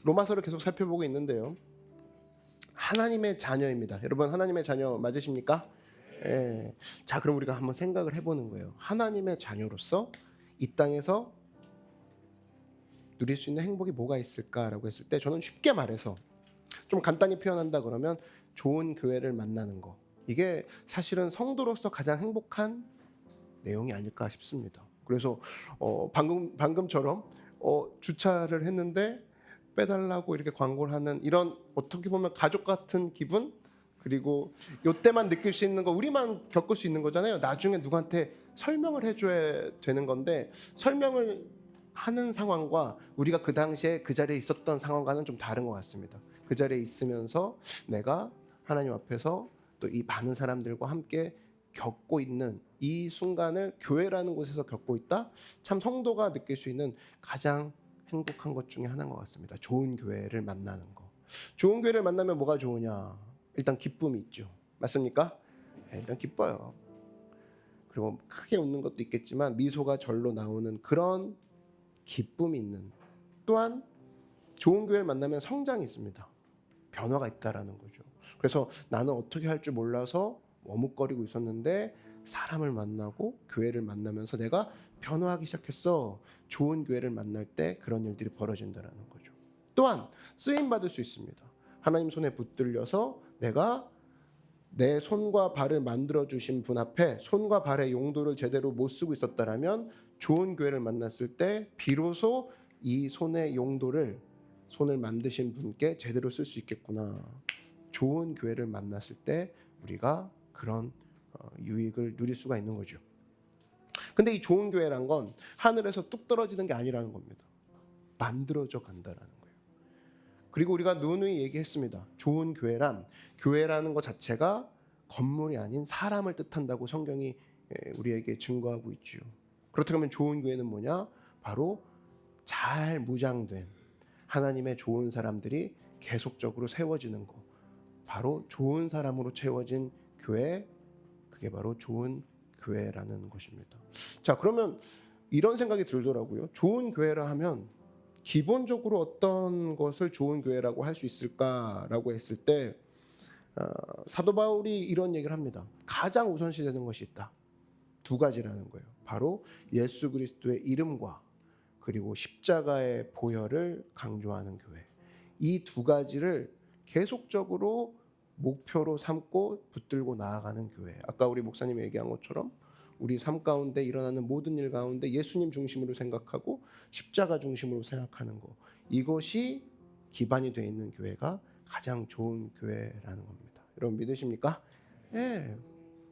로마서를 계속 살펴보고 있는데요. 하나님의 자녀입니다. 여러분 하나님의 자녀 맞으십니까? 예. 자, 그럼 우리가 한번 생각을 해보는 거예요. 하나님의 자녀로서 이 땅에서 누릴 수 있는 행복이 뭐가 있을까라고 했을 때 저는 쉽게 말해서 좀 간단히 표현한다 그러면 좋은 교회를 만나는 거. 이게 사실은 성도로서 가장 행복한 내용이 아닐까 싶습니다. 그래서 방금처럼 주차를 했는데 빼달라고 이렇게 광고를 하는 이런 어떻게 보면 가족 같은 기분, 그리고 요때만 느낄 수 있는 거, 우리만 겪을 수 있는 거잖아요. 나중에 누구한테 설명을 해줘야 되는 건데 설명을 하는 상황과 우리가 그 당시에 그 자리에 있었던 상황과는 좀 다른 것 같습니다. 그 자리에 있으면서 내가 하나님 앞에서 또 이 많은 사람들과 함께 겪고 있는 이 순간을 교회라는 곳에서 겪고 있다. 참 성도가 느낄 수 있는 가장 행복한 것 중에 하나인 것 같습니다. 좋은 교회를 만나는 거. 좋은 교회를 만나면 뭐가 좋으냐? 일단 기쁨이 있죠. 맞습니까? 일단 기뻐요. 그리고 크게 웃는 것도 있겠지만 미소가 절로 나오는 그런 기쁨이 있는, 또한 좋은 교회를 만나면 성장이 있습니다. 변화가 있다라는 거죠. 그래서 나는 어떻게 할 줄 몰라서 머뭇거리고 있었는데 사람을 만나고 교회를 만나면서 내가 변화하기 시작했어. 좋은 교회를 만날 때 그런 일들이 벌어진다는 거죠. 또한 쓰임받을 수 있습니다. 하나님 손에 붙들려서 내가 내 손과 발을 만들어 주신 분 앞에 손과 발의 용도를 제대로 못 쓰고 있었다라면 좋은 교회를 만났을 때 비로소 이 손의 용도를, 손을 만드신 분께 제대로 쓸 수 있겠구나. 좋은 교회를 만났을 때 우리가 그런 유익을 누릴 수가 있는 거죠. 근데 이 좋은 교회란 건 하늘에서 뚝 떨어지는 게 아니라는 겁니다. 만들어져 간다라는 거예요. 그리고 우리가 누누이 얘기했습니다. 좋은 교회라는 것 자체가 건물이 아닌 사람을 뜻한다고 성경이 우리에게 증거하고 있죠. 그렇다면 좋은 교회는 뭐냐? 바로 잘 무장된 하나님의 좋은 사람들이 계속적으로 세워지는 거. 바로 좋은 사람으로 채워진 교회, 그게 바로 좋은 교회라는 것입니다. 자, 그러면 이런 생각이 들더라고요. 좋은 교회라 하면 기본적으로 어떤 것을 좋은 교회라고 할 수 있을까라고 했을 때 사도 바울이 이런 얘기를 합니다. 가장 우선시되는 것이 있다. 두 가지라는 거예요. 바로 예수 그리스도의 이름과 그리고 십자가의 보혈을 강조하는 교회. 이 두 가지를 계속적으로 목표로 삼고 붙들고 나아가는 교회. 아까 우리 목사님이 얘기한 것처럼 우리 삶 가운데 일어나는 모든 일 가운데 예수님 중심으로 생각하고 십자가 중심으로 생각하는 것. 이것이 기반이 되어 있는 교회가 가장 좋은 교회라는 겁니다. 여러분 믿으십니까? 네.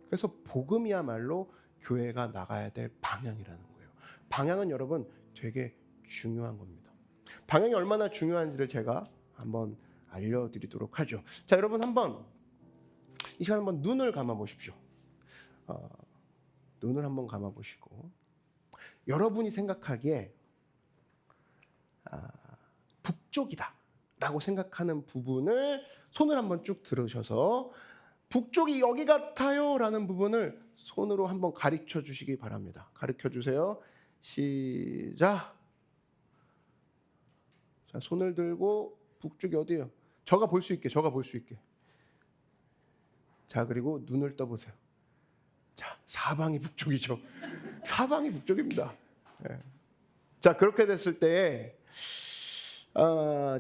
그래서 복음이야말로 교회가 나가야 될 방향이라는 거예요. 방향은 여러분 되게 중요한 겁니다. 방향이 얼마나 중요한지를 제가 한번 알려드리도록 하죠. 자, 여러분 한번 이 시간 한번 눈을 감아 보십시오. 눈을 한번 감아 보시고 여러분이 생각하기에 북쪽이다라고 생각하는 부분을 손을 한번 쭉 들으셔서 북쪽이 여기 같아요라는 부분을 손으로 한번 가르쳐 주시기 바랍니다. 가르쳐 주세요. 시작. 자, 손을 들고 북쪽이 어디예요? 저가 볼 수 있게, 저가 볼 수 있게. 자, 그리고 눈을 떠보세요. 자, 사방이 북쪽이죠. 사방이 북쪽입니다. 네. 자, 그렇게 됐을 때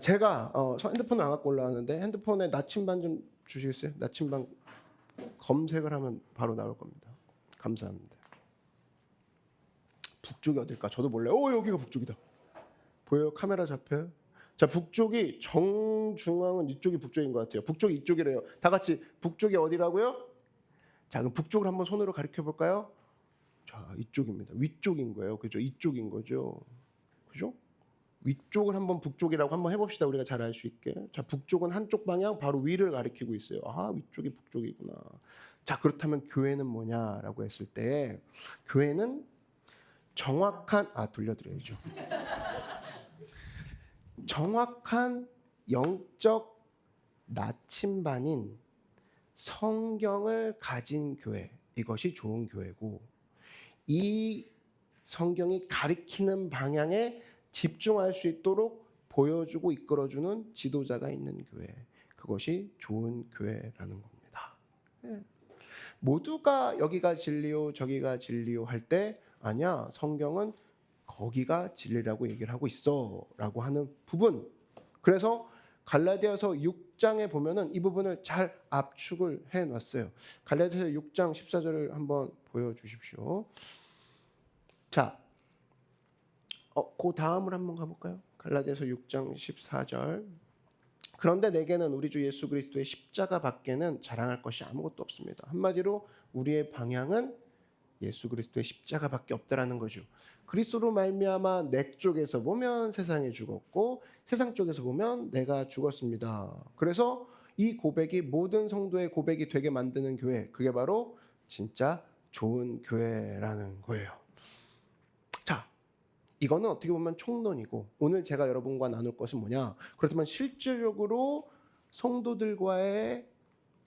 제가 핸드폰을 안 갖고 올라왔는데 핸드폰에 나침반 좀 주시겠어요? 나침반 검색을 하면 바로 나올 겁니다. 감사합니다. 북쪽이 어딜까? 저도 몰라요. 여기가 북쪽이다. 보여요? 카메라 잡혀요? 자, 북쪽이 정중앙은 이쪽이 북쪽인 것 같아요. 북쪽이 이쪽이래요. 다 같이 북쪽이 어디라고요? 자, 그럼 북쪽을 한번 손으로 가리켜 볼까요? 자, 이쪽입니다. 위쪽인 거예요. 그죠? 이쪽인 거죠. 그죠? 위쪽을 한번 북쪽이라고 한번 해봅시다. 우리가 잘 알 수 있게. 자, 북쪽은 한쪽 방향 바로 위를 가리키고 있어요. 아, 위쪽이 북쪽이구나. 자, 그렇다면 교회는 뭐냐라고 했을 때 교회는 정확한 돌려드려야죠. 정확한 영적 나침반인 성경을 가진 교회, 이것이 좋은 교회고, 이 성경이 가리키는 방향에 집중할 수 있도록 보여주고 이끌어주는 지도자가 있는 교회, 그것이 좋은 교회라는 겁니다. 모두가 여기가 진리요 저기가 진리요 할 때 아니야, 성경은 거기가 진리라고 얘기를 하고 있어 라고 하는 부분. 그래서 갈라디아서 6장에 보면은 이 부분을 잘 압축을 해놨어요. 갈라디아서 6장 14절을 한번 보여주십시오. 자, 그 다음을 한번 가볼까요? 갈라디아서 6장 14절. 그런데 내게는 우리 주 예수 그리스도의 십자가 밖에는 자랑할 것이 아무것도 없습니다. 한마디로 우리의 방향은 예수 그리스도의 십자가밖에 없다라는 거죠. 그리스도로 말미암아 내 쪽에서 보면 세상이 죽었고 세상 쪽에서 보면 내가 죽었습니다. 그래서 이 고백이 모든 성도의 고백이 되게 만드는 교회, 그게 바로 진짜 좋은 교회라는 거예요. 자, 이거는 어떻게 보면 총론이고 오늘 제가 여러분과 나눌 것은 뭐냐? 그렇지만 실질적으로 성도들과의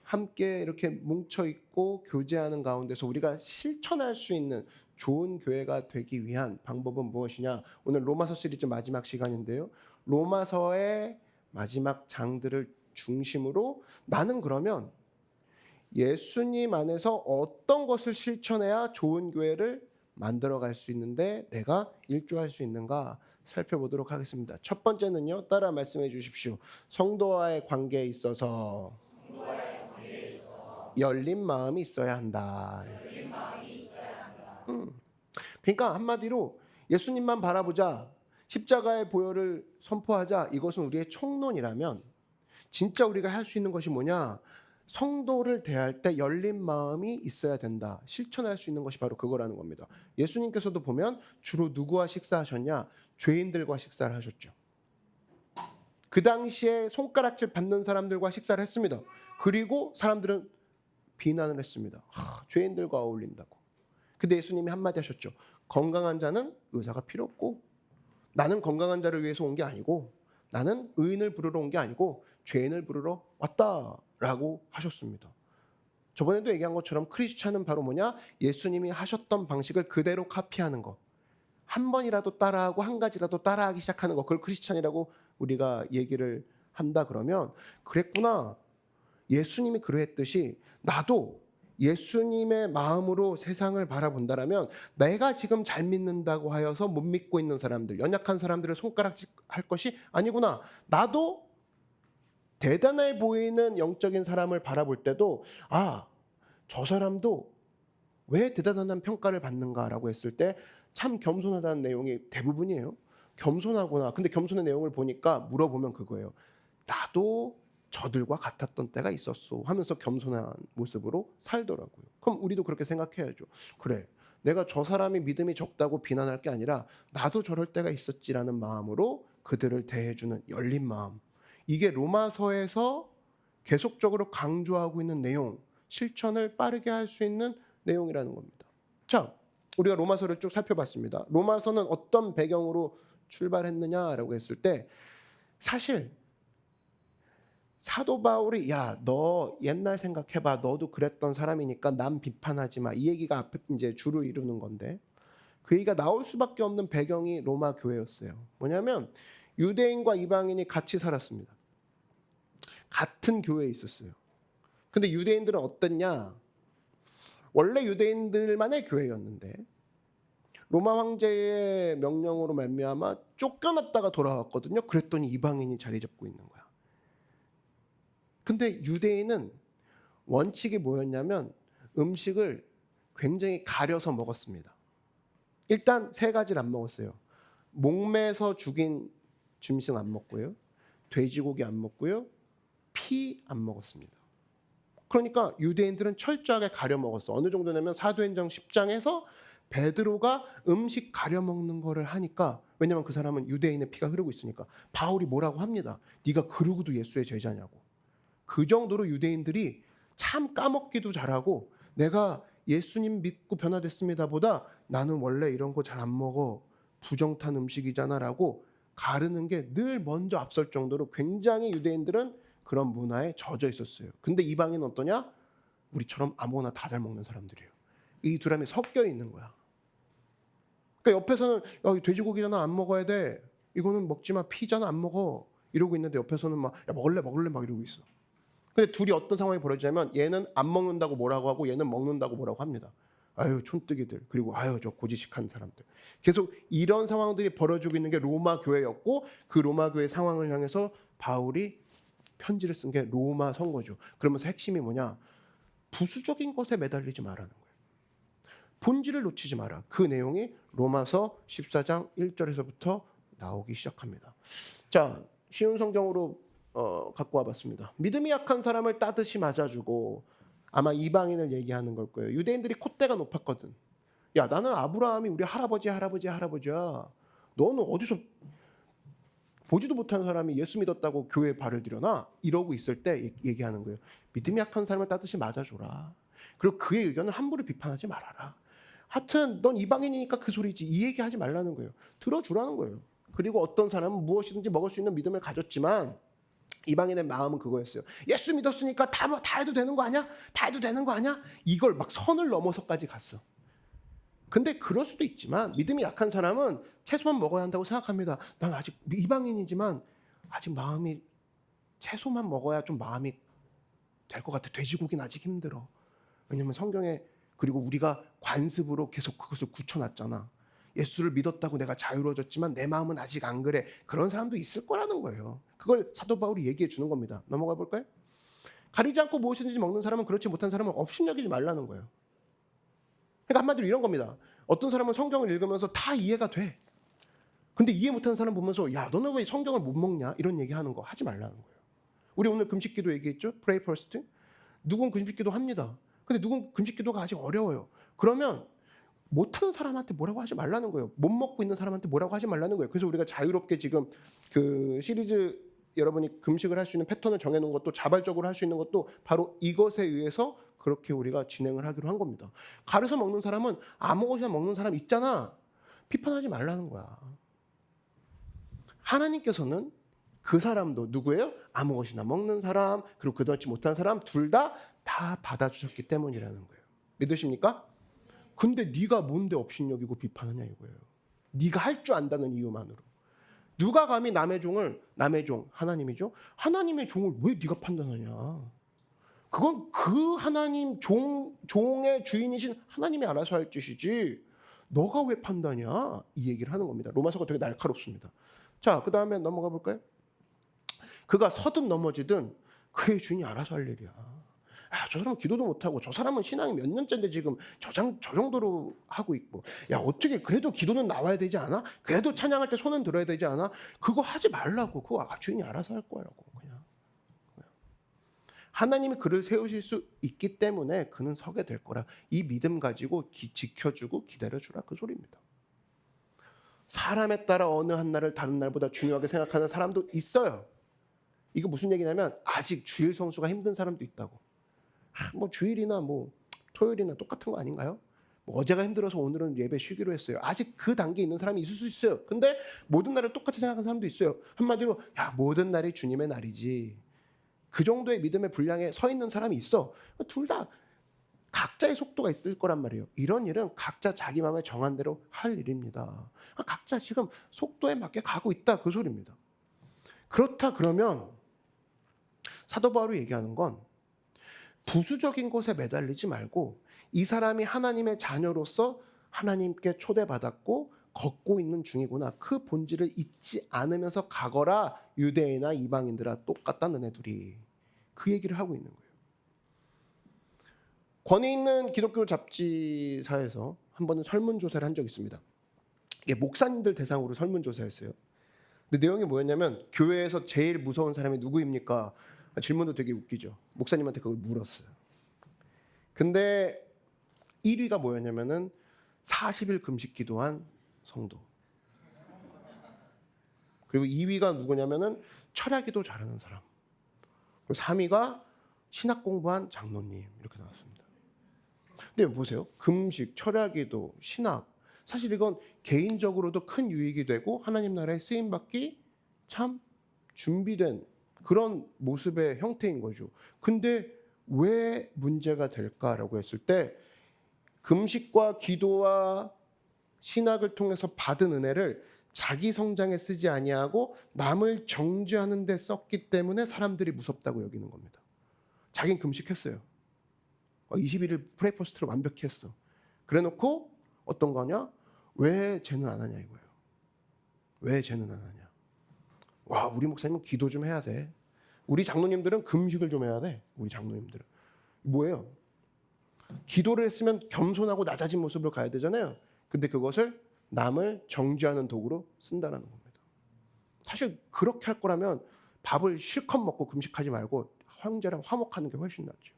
함께 이렇게 뭉쳐 있고 교제하는 가운데서 우리가 실천할 수 있는 좋은 교회가 되기 위한 방법은 무엇이냐? 오늘 로마서 시리즈 마지막 시간인데요. 로마서의 마지막 장들을 중심으로 나는 그러면 예수님 안에서 어떤 것을 실천해야 좋은 교회를 만들어갈 수 있는데 내가 일조할 수 있는가 살펴보도록 하겠습니다. 첫 번째는요, 따라 말씀해 주십시오. 성도와의 관계에 있어서 열린 마음이 있어야 한다. 그러니까 한마디로 예수님만 바라보자, 십자가의 보혈을 선포하자, 이것은 우리의 총론이라면 진짜 우리가 할 수 있는 것이 뭐냐? 성도를 대할 때 열린 마음이 있어야 된다. 실천할 수 있는 것이 바로 그거라는 겁니다. 예수님께서도 보면 주로 누구와 식사하셨냐? 죄인들과 식사를 하셨죠. 그 당시에 손가락질 받는 사람들과 식사를 했습니다. 그리고 사람들은 비난을 했습니다. 죄인들과 어울린다고. 근데 예수님이 한마디 하셨죠. 건강한 자는 의사가 필요 없고 나는 건강한 자를 위해서 온 게 아니고 나는 의인을 부르러 온 게 아니고 죄인을 부르러 왔다라고 하셨습니다. 저번에도 얘기한 것처럼 크리스찬은 바로 뭐냐? 예수님이 하셨던 방식을 그대로 카피하는 것. 한 번이라도 따라하고 한 가지라도 따라하기 시작하는 것. 그걸 크리스찬이라고 우리가 얘기를 한다 그러면 그랬구나. 예수님이 그러했듯이 나도 예수님의 마음으로 세상을 바라본다라면 내가 지금 잘 믿는다고 하여서 못 믿고 있는 사람들, 연약한 사람들을 손가락질할 것이 아니구나. 나도 대단해 보이는 영적인 사람을 바라볼 때도 저 사람도 왜 대단한 평가를 받는가라고 했을 때 참 겸손하다는 내용이 대부분이에요. 겸손하구나. 근데 겸손의 내용을 보니까 물어보면 그거예요. 나도 저들과 같았던 때가 있었어 하면서 겸손한 모습으로 살더라고요. 그럼 우리도 그렇게 생각해야죠. 그래, 내가 저 사람이 믿음이 적다고 비난할 게 아니라 나도 저럴 때가 있었지라는 마음으로 그들을 대해주는 열린 마음. 이게 로마서에서 계속적으로 강조하고 있는 내용, 실천을 빠르게 할 수 있는 내용이라는 겁니다. 자, 우리가 로마서를 쭉 살펴봤습니다. 로마서는 어떤 배경으로 출발했느냐라고 했을 때 사실 사도 바울이 너 옛날 생각해봐. 너도 그랬던 사람이니까 남 비판하지 마. 이 얘기가 앞에 이제 주를 이루는 건데 그 얘기가 나올 수밖에 없는 배경이 로마 교회였어요. 뭐냐면 유대인과 이방인이 같이 살았습니다. 같은 교회에 있었어요. 근데 유대인들은 어땠냐? 원래 유대인들만의 교회였는데 로마 황제의 명령으로 말미암아 쫓겨났다가 돌아왔거든요. 그랬더니 이방인이 자리 잡고 있는 거야. 근데 유대인은 원칙이 뭐였냐면 음식을 굉장히 가려서 먹었습니다. 일단 세 가지를 안 먹었어요. 목매서 죽인 짐승 안 먹고요. 돼지고기 안 먹고요. 피 안 먹었습니다. 그러니까 유대인들은 철저하게 가려 먹었어. 어느 정도냐면 사도행전 10장에서 베드로가 음식 가려 먹는 거를 하니까, 왜냐면 그 사람은 유대인의 피가 흐르고 있으니까 바울이 뭐라고 합니다. 네가 그러고도 예수의 제자냐고. 그 정도로 유대인들이 참 까먹기도 잘하고 내가 예수님 믿고 변화됐습니다 보다 나는 원래 이런 거 잘 안 먹어. 부정탄 음식이잖아 라고 가르는 게 늘 먼저 앞설 정도로 굉장히 유대인들은 그런 문화에 젖어 있었어요. 근데 이방인은 어떠냐? 우리처럼 아무거나 다 잘 먹는 사람들이에요. 이 두 사람이 섞여 있는 거야. 그러니까 옆에서는 돼지고기잖아 안 먹어야 돼. 이거는 먹지 마. 피자는 안 먹어. 이러고 있는데 옆에서는 막 야, 먹을래 막 이러고 있어. 근데 둘이 어떤 상황이 벌어지냐면 얘는 안 먹는다고 뭐라고 하고 얘는 먹는다고 뭐라고 합니다. 아유 촌뜨기들, 그리고 아유 저 고지식한 사람들. 계속 이런 상황들이 벌어지고 있는 게 로마 교회였고, 그 로마 교회 상황을 향해서 바울이 편지를 쓴 게 로마 선거죠. 그러면서 핵심이 뭐냐? 부수적인 것에 매달리지 말라는 거예요. 본질을 놓치지 마라. 그 내용이 로마서 14장 1절에서부터 나오기 시작합니다. 자, 쉬운 성경으로 갖고 와봤습니다. 믿음이 약한 사람을 따듯이 맞아주고, 아마 이방인을 얘기하는 걸 거예요. 유대인들이 콧대가 높았거든. 야, 나는 아브라함이 우리 할아버지야. 너는 어디서 보지도 못한 사람이 예수 믿었다고 교회에 발을 들여놔? 이러고 있을 때 얘기하는 거예요. 믿음이 약한 사람을 따듯이 맞아줘라. 그리고 그의 의견을 함부로 비판하지 말아라. 하여튼 넌 이방인이니까 그 소리지. 이 얘기하지 말라는 거예요. 들어주라는 거예요. 그리고 어떤 사람은 무엇이든지 먹을 수 있는 믿음을 가졌지만 이방인의 마음은 그거였어요. 예수 믿었으니까 다 해도 되는 거 아니야? 다 해도 되는 거 아니야? 이걸 막 선을 넘어서까지 갔어. 근데 그럴 수도 있지만 믿음이 약한 사람은 채소만 먹어야 한다고 생각합니다. 난 아직 이방인이지만 아직 마음이 채소만 먹어야 좀 마음이 될 것 같아. 돼지고기는 아직 힘들어. 왜냐면 성경에, 그리고 우리가 관습으로 계속 그것을 굳혀놨잖아. 예수를 믿었다고 내가 자유로워졌지만 내 마음은 아직 안 그래. 그런 사람도 있을 거라는 거예요. 그걸 사도 바울이 얘기해 주는 겁니다. 넘어가 볼까요? 가리지 않고 무엇이든지 먹는 사람은 그렇지 못한 사람은 업신여기지 말라는 거예요. 그러니까 한마디로 이런 겁니다. 어떤 사람은 성경을 읽으면서 다 이해가 돼. 근데 이해 못하는 사람 보면서 야, 너는 왜 성경을 못 먹냐? 이런 얘기하는 거 하지 말라는 거예요. 우리 오늘 금식기도 얘기했죠? Pray first. 누군 금식기도 합니다. 근데 누군 금식기도가 아직 어려워요. 그러면 못하는 사람한테 뭐라고 하지 말라는 거예요. 못 먹고 있는 사람한테 뭐라고 하지 말라는 거예요. 그래서 우리가 자유롭게 지금 그 시리즈, 여러분이 금식을 할 수 있는 패턴을 정해놓은 것도, 자발적으로 할 수 있는 것도 바로 이것에 의해서 그렇게 우리가 진행을 하기로 한 겁니다. 가려서 먹는 사람은 아무것이나 먹는 사람 있잖아. 비판하지 말라는 거야. 하나님께서는 그 사람도 누구예요? 아무것이나 먹는 사람, 그리고 그렇지 못한 사람 둘 다 받아주셨기 때문이라는 거예요. 믿으십니까? 근데 네가 뭔데 업신여기고 비판하냐 이거예요. 네가 할 줄 안다는 이유만으로. 누가 감히 남의 종, 하나님이죠? 하나님의 종을 왜 네가 판단하냐? 그건 그 하나님 종의 주인이신 하나님이 알아서 할 짓이지 너가 왜 판단이야? 이 얘기를 하는 겁니다. 로마서가 되게 날카롭습니다. 자, 그 다음에 넘어가 볼까요? 그가 서든 넘어지든 그의 주인이 알아서 할 일이야. 아, 저 사람은 기도도 못하고 저 사람은 신앙이 몇 년째인데 지금 저 정도로 하고 있고, 야 어떻게 그래도 기도는 나와야 되지 않아? 그래도 찬양할 때 손은 들어야 되지 않아? 그거 하지 말라고. 그거 주인이 알아서 할 거라고. 그냥 하나님이 그를 세우실 수 있기 때문에 그는 서게 될 거라. 이 믿음 가지고 지켜주고 기다려주라, 그 소리입니다. 사람에 따라 어느 한 날을 다른 날보다 중요하게 생각하는 사람도 있어요. 이거 무슨 얘기냐면 아직 주일 성수가 힘든 사람도 있다고. 뭐 주일이나 뭐 토요일이나 똑같은 거 아닌가요? 뭐 어제가 힘들어서 오늘은 예배 쉬기로 했어요. 아직 그 단계에 있는 사람이 있을 수 있어요. 근데 모든 날을 똑같이 생각하는 사람도 있어요. 한마디로 야, 모든 날이 주님의 날이지. 그 정도의 믿음의 분량에 서 있는 사람이 있어. 둘 다 각자의 속도가 있을 거란 말이에요. 이런 일은 각자 자기 마음에 정한 대로 할 일입니다. 각자 지금 속도에 맞게 가고 있다, 그 소리입니다. 그렇다 그러면 사도 바울이 얘기하는 건 부수적인 것에 매달리지 말고 이 사람이 하나님의 자녀로서 하나님께 초대받았고 걷고 있는 중이구나, 그 본질을 잊지 않으면서 가거라. 유대인이나 이방인들아 똑같다 너네 둘이. 그 얘기를 하고 있는 거예요. 권위 있는 기독교 잡지사에서 한 번은 설문조사를 한 적이 있습니다. 이게 목사님들 대상으로 설문조사였어요. 근데 내용이 뭐였냐면 교회에서 제일 무서운 사람이 누구입니까? 질문도 되게 웃기죠. 목사님한테 그걸 물었어요. 근데 1위가 뭐였냐면은 40일 금식 기도한 성도. 그리고 2위가 누구냐면은 철야기도 잘하는 사람. 그리고 3위가 신학 공부한 장로님, 이렇게 나왔습니다. 근데 보세요. 금식, 철야기도, 신학. 사실 이건 개인적으로도 큰 유익이 되고 하나님 나라에 쓰임받기 참 준비된 그런 모습의 형태인 거죠. 근데 왜 문제가 될까라고 했을 때 금식과 기도와 신학을 통해서 받은 은혜를 자기 성장에 쓰지 아니하고 남을 정죄하는 데 썼기 때문에 사람들이 무섭다고 여기는 겁니다. 자긴 금식했어요. 21일 프레이퍼스트를 완벽히 했어. 그래놓고 어떤 거냐? 왜 쟤는 안 하냐 이거예요. 왜 쟤는 안 하냐? 와, 우리 목사님은 기도 좀 해야 돼. 우리 장로님들은 금식을 좀 해야 돼. 우리 장로님들은 뭐예요? 기도를 했으면 겸손하고 낮아진 모습으로 가야 되잖아요. 근데 그것을 남을 정죄하는 도구로 쓴다는 겁니다. 사실 그렇게 할 거라면 밥을 실컷 먹고 금식하지 말고 형제랑 화목하는 게 훨씬 낫죠.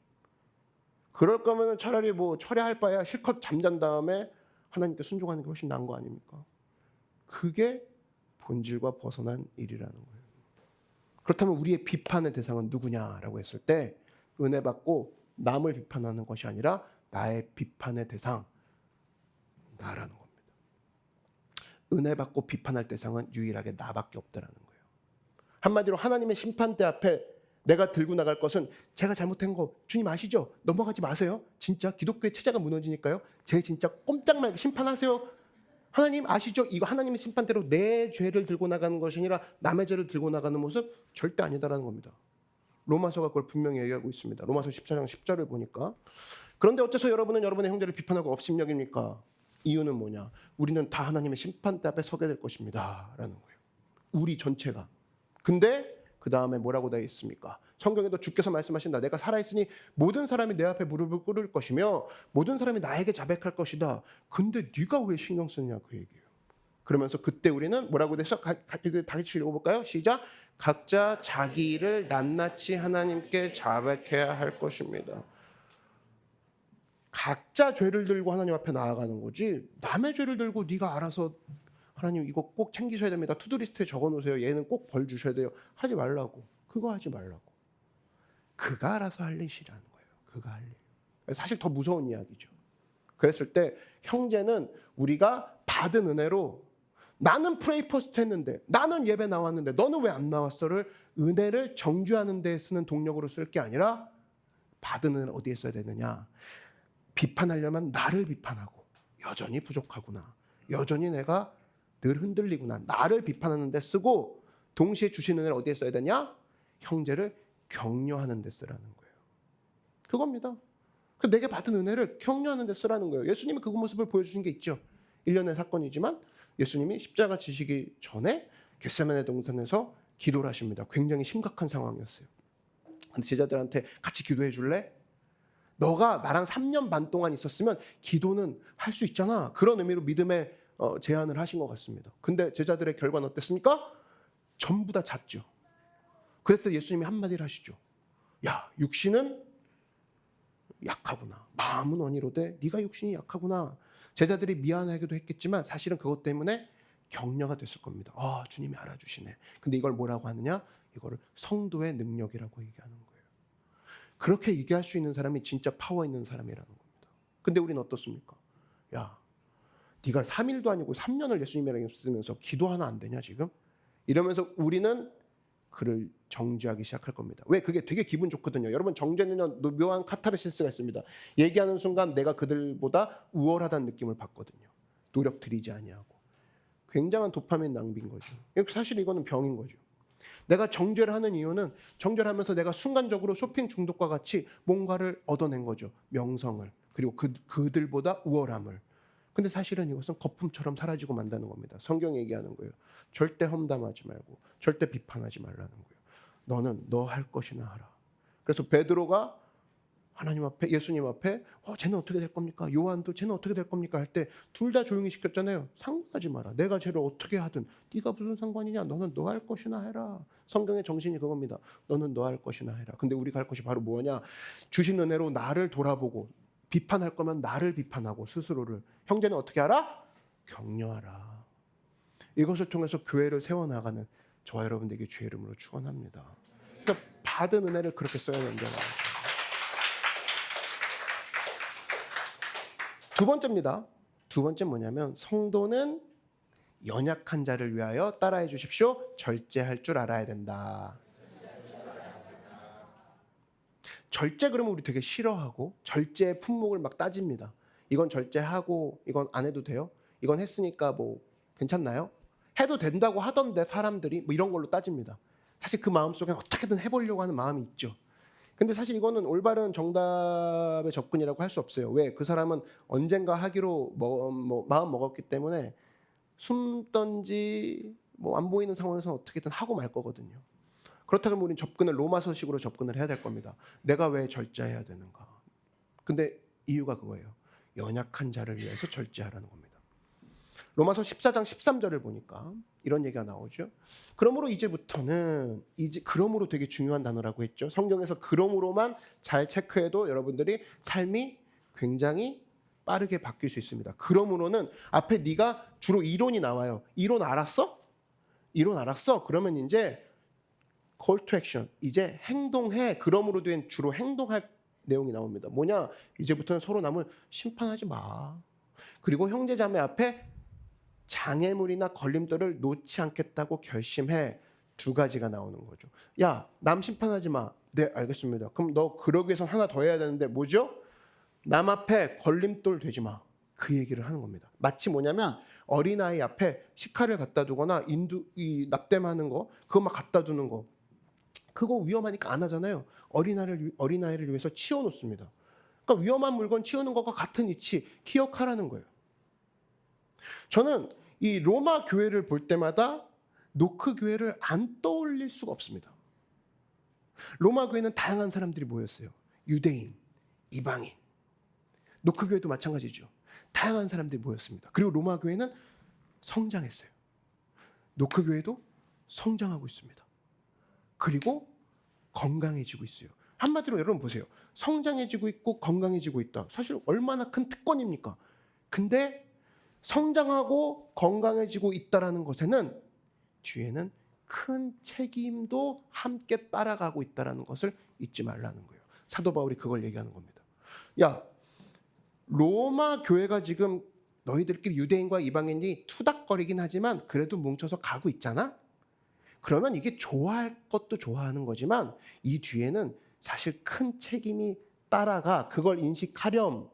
그럴 거면 차라리 뭐 철회할 바야 실컷 잠잔 다음에 하나님께 순종하는 게 훨씬 나은 거 아닙니까? 그게 본질과 벗어난 일이라는 거예요. 그렇다면 우리의 비판의 대상은 누구냐라고 했을 때 은혜 받고 남을 비판하는 것이 아니라 나의 비판의 대상, 나라는 겁니다. 은혜 받고 비판할 대상은 유일하게 나밖에 없다라는 거예요. 한마디로 하나님의 심판대 앞에 내가 들고 나갈 것은 제가 잘못한 거 주님 아시죠? 넘어가지 마세요. 진짜 기독교의 체제가 무너지니까요. 제 진짜 꼼짝 말고 심판하세요. 하나님 아시죠? 이거 하나님의 심판대로 내 죄를 들고 나가는 것이 아니라 남의 죄를 들고 나가는 모습 절대 아니다라는 겁니다. 로마서가 그걸 분명히 얘기하고 있습니다. 로마서 14장 10절을 보니까. 그런데 어째서 여러분은 여러분의 형제를 비판하고 업심여깁니까? 이유는 뭐냐? 우리는 다 하나님의 심판대 앞에 서게 될 것입니다 라는 거예요. 우리 전체가. 근데 그 다음에 뭐라고 되어 있습니까? 성경에도 주께서 말씀하신다. 내가 살아있으니 모든 사람이 내 앞에 무릎을 꿇을 것이며 모든 사람이 나에게 자백할 것이다. 근데 네가 왜 신경 쓰냐 그 얘기예요. 그러면서 그때 우리는 뭐라고 돼서 다 같이 읽어볼까요? 시작. 각자 자기 일을 낱낱이 하나님께 자백해야 할 것입니다. 각자 죄를 들고 하나님 앞에 나아가는 거지 남의 죄를 들고 네가 알아서 하나님 이거 꼭 챙기셔야 됩니다. 투두리스트에 적어놓으세요. 얘는 꼭 벌 주셔야 돼요. 하지 말라고. 그거 하지 말라고. 그가 알아서 할 일이라는 거예요. 그가 할 일. 사실 더 무서운 이야기죠. 그랬을 때 형제는 우리가 받은 은혜로 나는 프레이퍼스트 했는데 나는 예배 나왔는데 너는 왜 안 나왔어를 은혜를 정죄하는 데 쓰는 동력으로 쓸 게 아니라 받은 은혜를 어디에 써야 되느냐. 비판하려면 나를 비판하고 여전히 부족하구나. 여전히 내가 늘 흔들리구나. 나를 비판하는 데 쓰고 동시에 주신 은혜를 어디에 써야 되냐? 형제를 격려하는 데 쓰라는 거예요. 그겁니다. 내게 받은 은혜를 격려하는 데 쓰라는 거예요. 예수님이 그 모습을 보여주신 게 있죠. 1년의 사건이지만 예수님이 십자가 지시기 전에 겟세마네 동산에서 기도를 하십니다. 굉장히 심각한 상황이었어요. 근데 제자들한테 같이 기도해 줄래? 너가 나랑 3년 반 동안 있었으면 기도는 할 수 있잖아. 그런 의미로 믿음의 제안을 하신 것 같습니다. 근데 제자들의 결과는 어땠습니까? 전부 다 잤죠. 그래서 예수님이 한마디를 하시죠. 야, 육신은 약하구나. 마음은 원이로되 네가 육신이 약하구나. 제자들이 미안하기도 했겠지만 사실은 그것 때문에 격려가 됐을 겁니다. 아, 주님이 알아주시네. 근데 이걸 뭐라고 하느냐? 이거를 성도의 능력이라고 얘기하는 거예요. 그렇게 얘기할 수 있는 사람이 진짜 파워 있는 사람이라는 겁니다. 근데 우리는 어떻습니까? 야, 네가 3일도 아니고 3년을 예수님이랑 있으면서 기도 하나 안 되냐 지금? 이러면서 우리는 그를 정죄하기 시작할 겁니다. 왜? 그게 되게 기분 좋거든요. 여러분 정죄는요 묘한 카타르시스가 있습니다. 얘기하는 순간 내가 그들보다 우월하다는 느낌을 받거든요. 노력 들이지 아니하고. 굉장한 도파민 낭비인 거죠. 사실 이거는 병인 거죠. 내가 정죄를 하는 이유는 정죄를 하면서 내가 순간적으로 쇼핑 중독과 같이 뭔가를 얻어낸 거죠. 명성을. 그리고 그들보다 우월함을. 근데 사실은 이것은 거품처럼 사라지고 만다는 겁니다. 성경이 얘기하는 거예요. 절대 험담하지 말고 절대 비판하지 말라는 거예요. 너는 너 할 것이나 하라. 그래서 베드로가 하나님 앞에 예수님 앞에 쟤는 어떻게 될 겁니까? 요한도 쟤는 어떻게 될 겁니까? 할 때 둘 다 조용히 시켰잖아요. 상관하지 마라. 내가 쟤를 어떻게 하든 네가 무슨 상관이냐? 너는 너 할 것이나 해라. 성경의 정신이 그겁니다. 너는 너 할 것이나 해라. 근데 우리가 할 것이 바로 뭐냐? 주신 은혜로 나를 돌아보고 비판할 거면 나를 비판하고 스스로를. 형제는 어떻게 하라? 격려하라. 이것을 통해서 교회를 세워나가는 저와 여러분들에게 주의 이름으로 축원합니다. 그러니까 받은 은혜를 그렇게 써야 된다. 두 번째입니다. 두 번째 뭐냐면 성도는 연약한 자를 위하여 따라해 주십시오. 절제할 줄 알아야 된다. 절제 그러면 우리 되게 싫어하고 절제의 품목을 막 따집니다. 이건 절제하고 이건 안 해도 돼요? 이건 했으니까 뭐 괜찮나요? 해도 된다고 하던데 사람들이 뭐 이런 걸로 따집니다. 사실 그 마음속에 어떻게든 해보려고 하는 마음이 있죠. 근데 사실 이거는 올바른 정답의 접근이라고 할 수 없어요. 왜? 그 사람은 언젠가 하기로 마음 먹었기 때문에 숨던지 뭐 안 보이는 상황에서 어떻게든 하고 말 거거든요. 그렇다면 우리는 접근을 로마서식으로 접근을 해야 될 겁니다. 내가 왜 절제해야 되는가? 근데 이유가 그거예요. 연약한 자를 위해서 절제하라는 겁니다. 로마서 14장 13절을 보니까 이런 얘기가 나오죠. 그러므로 이제부터는 그러므로 되게 중요한 단어라고 했죠. 성경에서 그러므로만 잘 체크해도 여러분들이 삶이 굉장히 빠르게 바뀔 수 있습니다. 그러므로는 앞에 네가 주로 이론이 나와요. 이론 알았어? 이론 알았어? 그러면 이제 call to action. 이제 행동해. 그러므로 된 주로 행동할 내용이 나옵니다. 뭐냐? 이제부터는 서로 남을 심판하지 마. 그리고 형제자매 앞에 장애물이나 걸림돌을 놓지 않겠다고 결심해. 두 가지가 나오는 거죠. 야, 남 심판하지 마. 네, 알겠습니다. 그럼 너 그러기 위해선 하나 더 해야 되는데 뭐죠? 남 앞에 걸림돌 되지 마. 그 얘기를 하는 겁니다. 마치 뭐냐면 어린아이 앞에 식칼을 갖다 두거나 납땜하는 거 그거 막 갖다 두는 거 그거 위험하니까 안 하잖아요. 어린아이를 위해서 치워놓습니다. 그러니까 위험한 물건 치우는 것과 같은 이치 기억하라는 거예요. 저는 이 로마 교회를 볼 때마다 노크 교회를 안 떠올릴 수가 없습니다. 로마 교회는 다양한 사람들이 모였어요. 유대인, 이방인. 노크 교회도 마찬가지죠. 다양한 사람들이 모였습니다. 그리고 로마 교회는 성장했어요. 노크 교회도 성장하고 있습니다. 그리고 건강해지고 있어요. 한마디로 여러분 보세요. 성장해지고 있고 건강해지고 있다. 사실 얼마나 큰 특권입니까? 근데 성장하고 건강해지고 있다라는 것에는 뒤에는 큰 책임도 함께 따라가고 있다라는 것을 잊지 말라는 거예요. 사도 바울이 그걸 얘기하는 겁니다. 야, 로마 교회가 지금 너희들끼리 유대인과 이방인이 투닥거리긴 하지만 그래도 뭉쳐서 가고 있잖아? 그러면 이게 좋아할 것도 좋아하는 거지만 이 뒤에는 사실 큰 책임이 따라가. 그걸 인식하렴.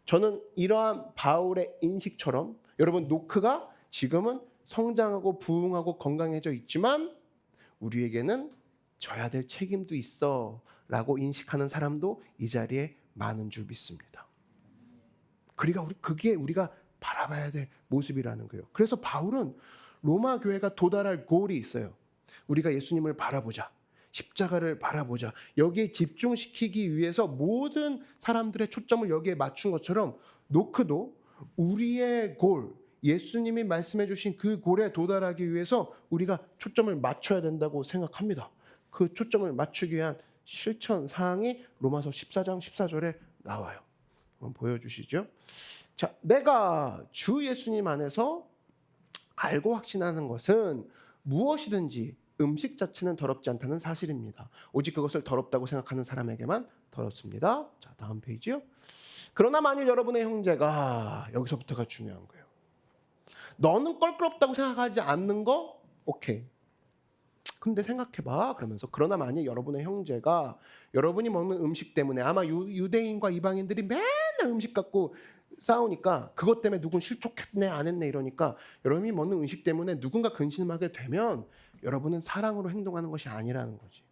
저는 이러한 바울의 인식처럼 여러분 노크가 지금은 성장하고 부흥하고 건강해져 있지만 우리에게는 져야 될 책임도 있어 라고 인식하는 사람도 이 자리에 많은 줄 믿습니다. 그러니까 그게 우리가 바라봐야 될 모습이라는 거예요. 그래서 바울은 로마 교회가 도달할 골이 있어요. 우리가 예수님을 바라보자. 십자가를 바라보자. 여기에 집중시키기 위해서 모든 사람들의 초점을 여기에 맞춘 것처럼 노크도 우리의 골, 예수님이 말씀해 주신 그 골에 도달하기 위해서 우리가 초점을 맞춰야 된다고 생각합니다. 그 초점을 맞추기 위한 실천 사항이 로마서 14장 14절에 나와요. 한번 보여주시죠. 자, 내가 주 예수님 안에서 알고 확신하는 것은 무엇이든지 음식 자체는 더럽지 않다는 사실입니다. 오직 그것을 더럽다고 생각하는 사람에게만 더럽습니다. 자, 다음 페이지요. 그러나 만일 여러분의 형제가 여기서부터가 중요한 거예요. 너는 껄끄럽다고 생각하지 않는 거 오케이. 근데 생각해봐. 그러면서 그러나 만일 여러분의 형제가 여러분이 먹는 음식 때문에 아마 유대인과 이방인들이 맨날 음식 갖고 싸우니까 그것 때문에 누군 실족했네 안 했네 이러니까 여러분이 먹는 음식 때문에 누군가 근심하게 되면 여러분은 사랑으로 행동하는 것이 아니라는 거지.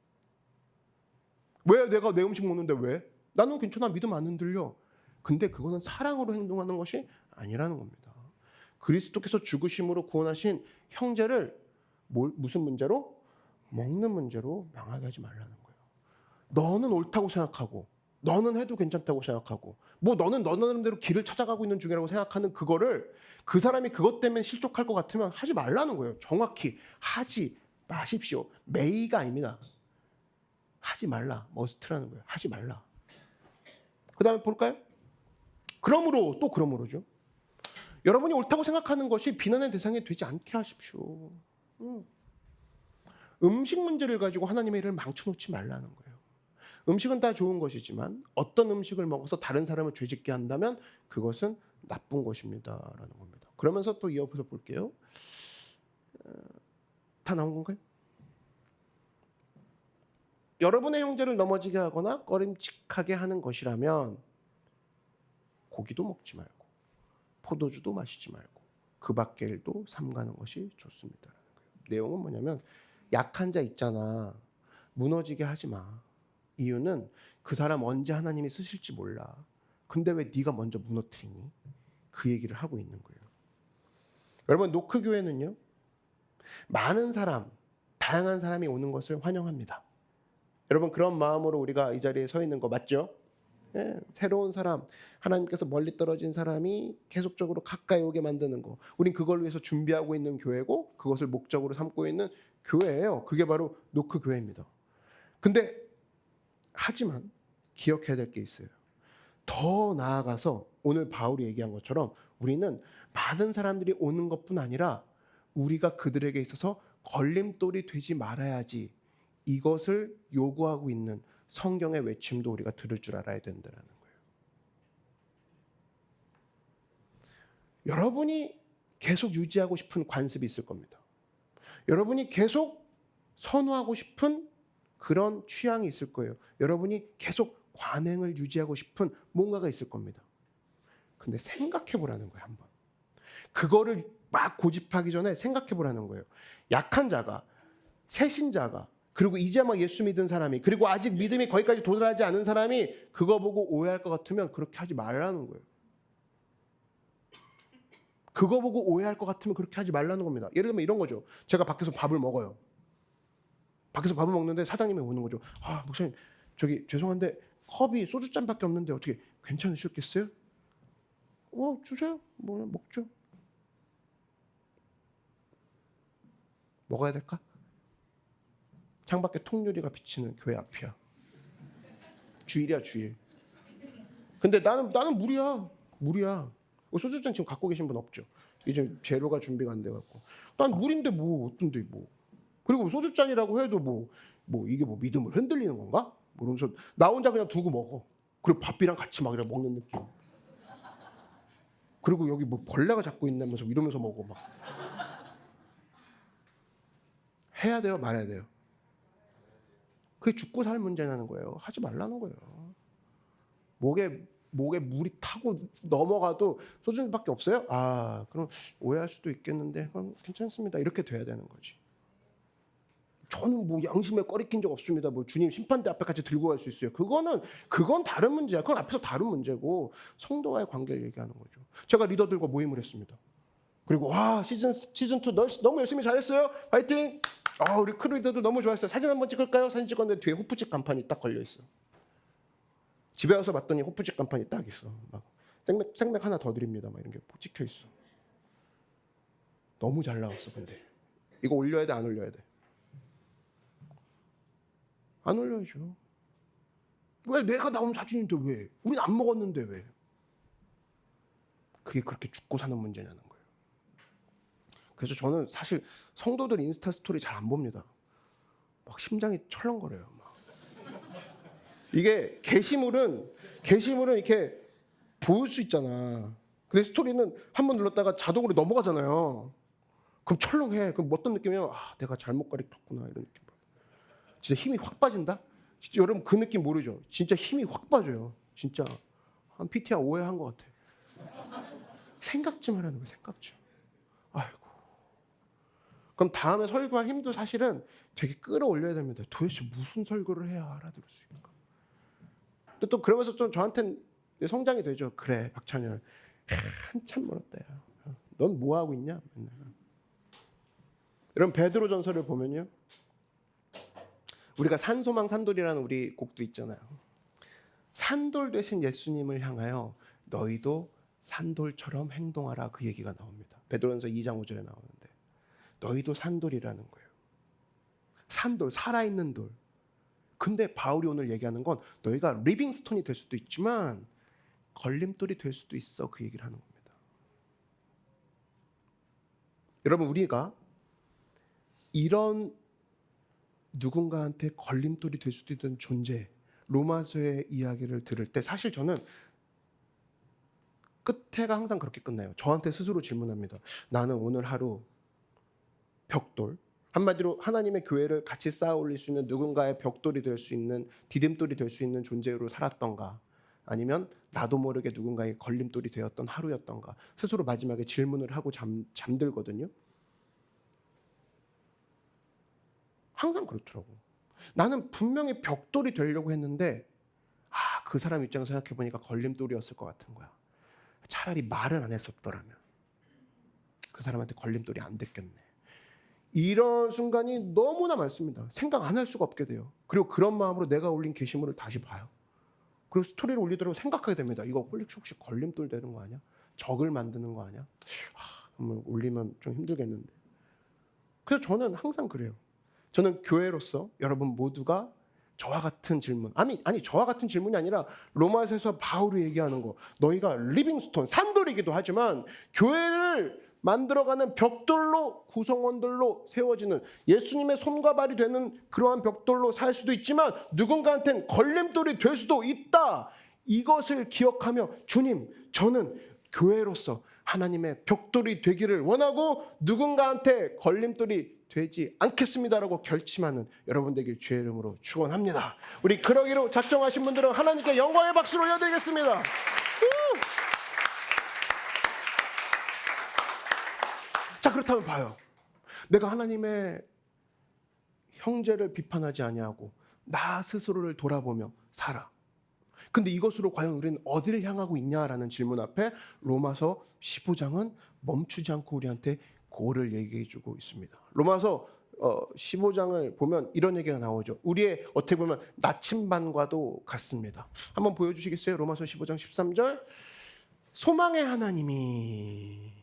왜 내가 내 음식 먹는데 왜? 나는 괜찮아. 믿음 안 흔들려. 근데 그거는 사랑으로 행동하는 것이 아니라는 겁니다. 그리스도께서 죽으심으로 구원하신 형제를 무슨 문제로? 먹는 문제로 망하게 하지 말라는 거예요. 너는 옳다고 생각하고 너는 해도 괜찮다고 생각하고 뭐 너는 너 나름대로 길을 찾아가고 있는 중이라고 생각하는 그거를 그 사람이 그것 때문에 실족할 것 같으면 하지 말라는 거예요. 정확히 하지 마십시오. 메이가 아닙니다. 하지 말라. 머스트라는 거예요. 하지 말라. 그 다음에 볼까요? 그러므로 또 그러므로죠. 여러분이 옳다고 생각하는 것이 비난의 대상이 되지 않게 하십시오. 음식 문제를 가지고 하나님의 일을 망쳐놓지 말라는 거예요. 음식은 다 좋은 것이지만 어떤 음식을 먹어서 다른 사람을 죄짓게 한다면 그것은 나쁜 것입니다라는 겁니다. 그러면서 또 이어서 볼게요. 다 나온 건가요? 여러분의 형제를 넘어지게 하거나 꺼림칙하게 하는 것이라면 고기도 먹지 말고 포도주도 마시지 말고 그 밖의 일도 삼가는 것이 좋습니다. 내용은 뭐냐면 약한 자 있잖아. 무너지게 하지 마. 이유는 그 사람 언제 하나님이 쓰실지 몰라. 근데 왜 네가 먼저 무너뜨리니? 그 얘기를 하고 있는 거예요. 여러분 노크 교회는요. 많은 사람, 다양한 사람이 오는 것을 환영합니다. 여러분 그런 마음으로 우리가 이 자리에 서 있는 거 맞죠? 예, 새로운 사람, 하나님께서 멀리 떨어진 사람이 계속적으로 가까이 오게 만드는 거. 우린 그걸 위해서 준비하고 있는 교회고 그것을 목적으로 삼고 있는 교회예요. 그게 바로 노크 교회입니다. 근데 하지만 기억해야 될 게 있어요. 더 나아가서 오늘 바울이 얘기한 것처럼 우리는 많은 사람들이 오는 것뿐 아니라 우리가 그들에게 있어서 걸림돌이 되지 말아야지, 이것을 요구하고 있는 성경의 외침도 우리가 들을 줄 알아야 된다는 거예요. 여러분이 계속 유지하고 싶은 관습이 있을 겁니다. 여러분이 계속 선호하고 싶은 그런 취향이 있을 거예요. 여러분이 계속 관행을 유지하고 싶은 뭔가가 있을 겁니다. 근데 생각해 보라는 거예요, 한번. 그거를 막 고집하기 전에 생각해 보라는 거예요. 약한 자가, 새신자가, 그리고 이제 막 예수 믿은 사람이, 그리고 아직 믿음이 거기까지 도달하지 않은 사람이 그거 보고 오해할 것 같으면 그렇게 하지 말라는 거예요. 그거 보고 오해할 것 같으면 그렇게 하지 말라는 겁니다. 예를 들면 이런 거죠. 제가 밖에서 밥을 먹어요. 밖에서 밥을 먹는데 사장님이 오는 거죠. 아, 목사님, 저기 죄송한데 컵이 소주잔밖에 없는데 어떻게 괜찮으셨겠어요? 주세요. 뭐 먹죠. 먹어야 될까? 창밖에 통유리가 비치는 교회 앞이야. 주일이야, 주일. 근데 나는 물이야. 소주잔 지금 갖고 계신 분 없죠? 이제 재료가 준비가 안 돼갖고. 난 물인데 뭐 어떤데 뭐. 그리고 소주잔이라고 해도 뭐 이게 뭐 믿음을 흔들리는 건가? 그러면서 나 혼자 그냥 두고 먹어. 그리고 밥이랑 같이 막 이렇게 먹는 느낌. 그리고 여기 뭐 벌레가 자꾸 있나면서 이러면서 먹어 막. 해야 돼요, 말아야 돼요? 그게 죽고 살 문제라는 거예요. 하지 말라는 거예요. 목에 물이 타고 넘어가도 소주밖에 없어요? 아, 그럼 오해할 수도 있겠는데 괜찮습니다. 이렇게 돼야 되는 거지. 저는 뭐 양심에 꺼리낀 적 없습니다. 뭐 주님 심판대 앞에까지 들고 갈 수 있어요. 그건 다른 문제야. 그건 앞에서 다른 문제고 성도와의 관계를 얘기하는 거죠. 제가 리더들과 모임을 했습니다. 그리고 와 시즌 2 너무 열심히 잘했어요. 파이팅. 우리 크루 리더들 너무 좋았어요. 사진 한번 찍을까요? 사진 찍었는데 뒤에 호프집 간판이 딱 걸려 있어. 집에 와서 봤더니 호프집 간판이 딱 있어. 막 생맥 하나 더 드립니다. 막 이런 게 찍혀 있어. 너무 잘 나왔어. 근데 이거 올려야 돼, 안 올려야 돼? 안 올려야죠. 왜 내가 나온 사진인데 왜? 우린 안 먹었는데 왜? 그게 그렇게 죽고 사는 문제냐는 거예요. 그래서 저는 사실 성도들 인스타 스토리 잘 안 봅니다. 막 심장이 철렁거려요. 막. 이게 게시물은 이렇게 보일 수 있잖아. 근데 스토리는 한번 눌렀다가 자동으로 넘어가잖아요. 그럼 철렁해. 그럼 어떤 느낌이면 내가 잘못 가리켰구나 이런 느낌. 진짜 힘이 확 빠진다? 진짜 여러분 그 느낌 모르죠? 진짜 힘이 확 빠져요. 진짜 한 PTR 오해한 것 같아. 생각 좀 하라는 거예요. 생각 좀. 아이고. 그럼 다음에 설교할 힘도 사실은 되게 끌어올려야 됩니다. 도대체 무슨 설교를 해야 알아들을 수 있을까? 또 그러면서 좀 저한테는 성장이 되죠. 그래 박찬열 한참 멀었다 야. 넌 뭐 하고 있냐? 맨날. 여러분 베드로 전서를 보면요. 우리가 산소망 산돌이라는 우리 곡도 있잖아요. 산돌 되신 예수님을 향하여 너희도 산돌처럼 행동하라, 그 얘기가 나옵니다. 베드로전서 2장 5절에 나오는데 너희도 산돌이라는 거예요. 산돌, 살아있는 돌. 근데 바울이 오늘 얘기하는 건 너희가 리빙스톤이 될 수도 있지만 걸림돌이 될 수도 있어, 그 얘기를 하는 겁니다. 여러분 우리가 이런 누군가한테 걸림돌이 될 수도 있는 존재, 로마서의 이야기를 들을 때 사실 저는 끝에가 항상 그렇게 끝나요. 저한테 스스로 질문합니다. 나는 오늘 하루 벽돌, 한마디로 하나님의 교회를 같이 쌓아 올릴 수 있는 누군가의 벽돌이 될 수 있는, 디딤돌이 될 수 있는 존재로 살았던가, 아니면 나도 모르게 누군가의 걸림돌이 되었던 하루였던가 스스로 마지막에 질문을 하고 잠들거든요. 항상 그렇더라고. 나는 분명히 벽돌이 되려고 했는데 그 사람 입장에서 생각해보니까 걸림돌이었을 것 같은 거야. 차라리 말을 안 했었더라면 그 사람한테 걸림돌이 안 됐겠네. 이런 순간이 너무나 많습니다. 생각 안 할 수가 없게 돼요. 그리고 그런 마음으로 내가 올린 게시물을 다시 봐요. 그리고 스토리를 올리더라도 생각하게 됩니다. 이거 혹시 걸림돌 되는 거 아니야? 적을 만드는 거 아니야? 한번 올리면 좀 힘들겠는데. 그래서 저는 항상 그래요. 저는 교회로서 여러분 모두가 저와 같은 질문, 아니 저와 같은 질문이 아니라 로마서에서 바울이 얘기하는 거, 너희가 리빙스톤, 산돌이기도 하지만 교회를 만들어가는 벽돌로, 구성원들로 세워지는, 예수님의 손과 발이 되는 그러한 벽돌로 살 수도 있지만 누군가한테는 걸림돌이 될 수도 있다. 이것을 기억하며 주님, 저는 교회로서 하나님의 벽돌이 되기를 원하고 누군가한테 걸림돌이 되지 않겠습니다라고 결심하는 여러분 되길 주의 이름으로 축원합니다. 우리 그러기로 작정하신 분들은 하나님께 영광의 박수를 올려드리겠습니다. 자, 그렇다면 봐요. 내가 하나님의 형제를 비판하지 아니하고 나 스스로를 돌아보며 살아. 근데 이것으로 과연 우리는 어디를 향하고 있냐라는 질문 앞에 로마서 15장은 멈추지 않고 우리한테 그거를 얘기해 주고 있습니다. 로마서 15장을 보면 이런 얘기가 나오죠. 우리의 어떻게 보면 나침반과도 같습니다. 한번 보여주시겠어요? 로마서 15장 13절. 소망의 하나님이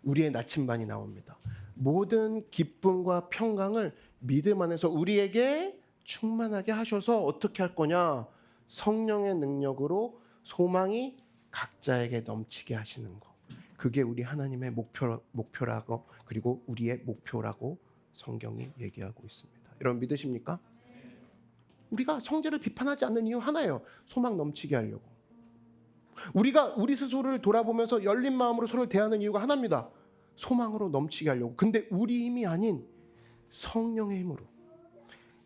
우리의 나침반이 나옵니다. 모든 기쁨과 평강을 믿음 안에서 우리에게 충만하게 하셔서 어떻게 할 거냐? 성령의 능력으로 소망이 각자에게 넘치게 하시는 거. 그게 우리 하나님의 목표라고, 그리고 우리의 목표라고 성경이 얘기하고 있습니다. 여러분 믿으십니까? 우리가 성제를 비판하지 않는 이유 하나예요. 소망 넘치게 하려고. 우리가 우리 스스로를 돌아보면서 열린 마음으로 서로를 대하는 이유가 하나입니다. 소망으로 넘치게 하려고. 근데 우리 힘이 아닌 성령의 힘으로,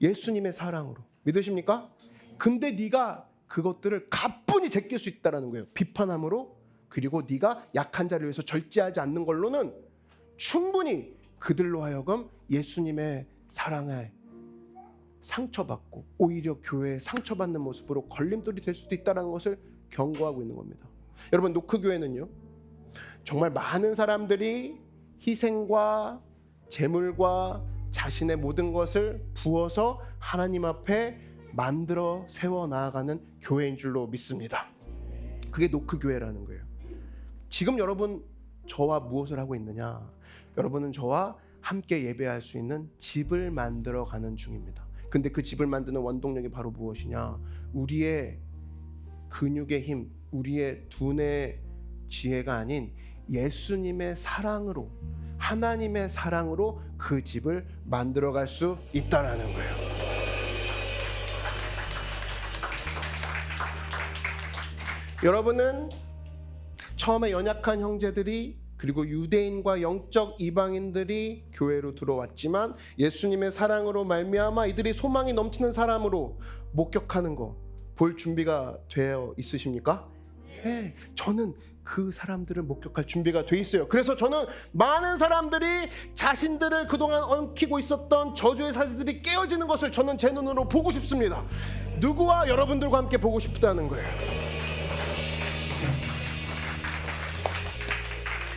예수님의 사랑으로. 믿으십니까? 근데 네가 그것들을 가뿐히 제낄 수 있다는 거예요. 비판함으로. 그리고 네가 약한 자를 위해서 절제하지 않는 걸로는 충분히 그들로 하여금 예수님의 사랑에 상처받고 오히려 교회에 상처받는 모습으로 걸림돌이 될 수도 있다는 것을 경고하고 있는 겁니다. 여러분, 노크교회는요, 정말 많은 사람들이 희생과 재물과 자신의 모든 것을 부어서 하나님 앞에 만들어 세워 나아가는 교회인 줄로 믿습니다. 그게 노크교회라는 거예요. 지금 여러분 저와 무엇을 하고 있느냐? 여러분은 저와 함께 예배할 수 있는 집을 만들어 가는 중입니다. 근데 그 집을 만드는 원동력이 바로 무엇이냐? 우리의 근육의 힘, 우리의 두뇌의 지혜가 아닌 예수님의 사랑으로, 하나님의 사랑으로 그 집을 만들어 갈 수 있다라는 거예요. 여러분은 처음에 연약한 형제들이, 그리고 유대인과 영적 이방인들이 교회로 들어왔지만 예수님의 사랑으로 말미암아 이들이 소망이 넘치는 사람으로 목격하는 거 볼 준비가 되어 있으십니까? 네, 저는 그 사람들을 목격할 준비가 돼 있어요. 그래서 저는 많은 사람들이 자신들을 그동안 엉키고 있었던 저주의 사슬들이 깨어지는 것을 저는 제 눈으로 보고 싶습니다. 누구와? 여러분들과 함께 보고 싶다는 거예요.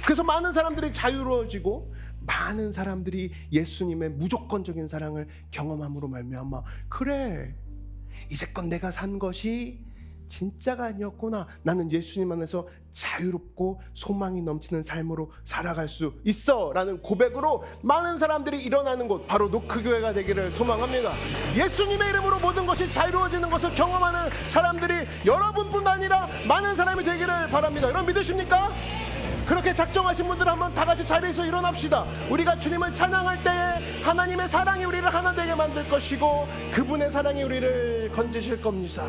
그래서 많은 사람들이 자유로워지고 많은 사람들이 예수님의 무조건적인 사랑을 경험함으로 말미암아, 그래, 이제껏 내가 산 것이 진짜가 아니었구나, 나는 예수님 안에서 자유롭고 소망이 넘치는 삶으로 살아갈 수 있어 라는 고백으로 많은 사람들이 일어나는 곳, 바로 노크교회가 되기를 소망합니다. 예수님의 이름으로 모든 것이 자유로워지는 것을 경험하는 사람들이 여러분뿐 아니라 많은 사람이 되기를 바랍니다. 여러분 믿으십니까? 그렇게 작정하신 분들 한번 다 같이 자리에서 일어납시다. 우리가 주님을 찬양할 때에 하나님의 사랑이 우리를 하나 되게 만들 것이고 그분의 사랑이 우리를 건지실 겁니다.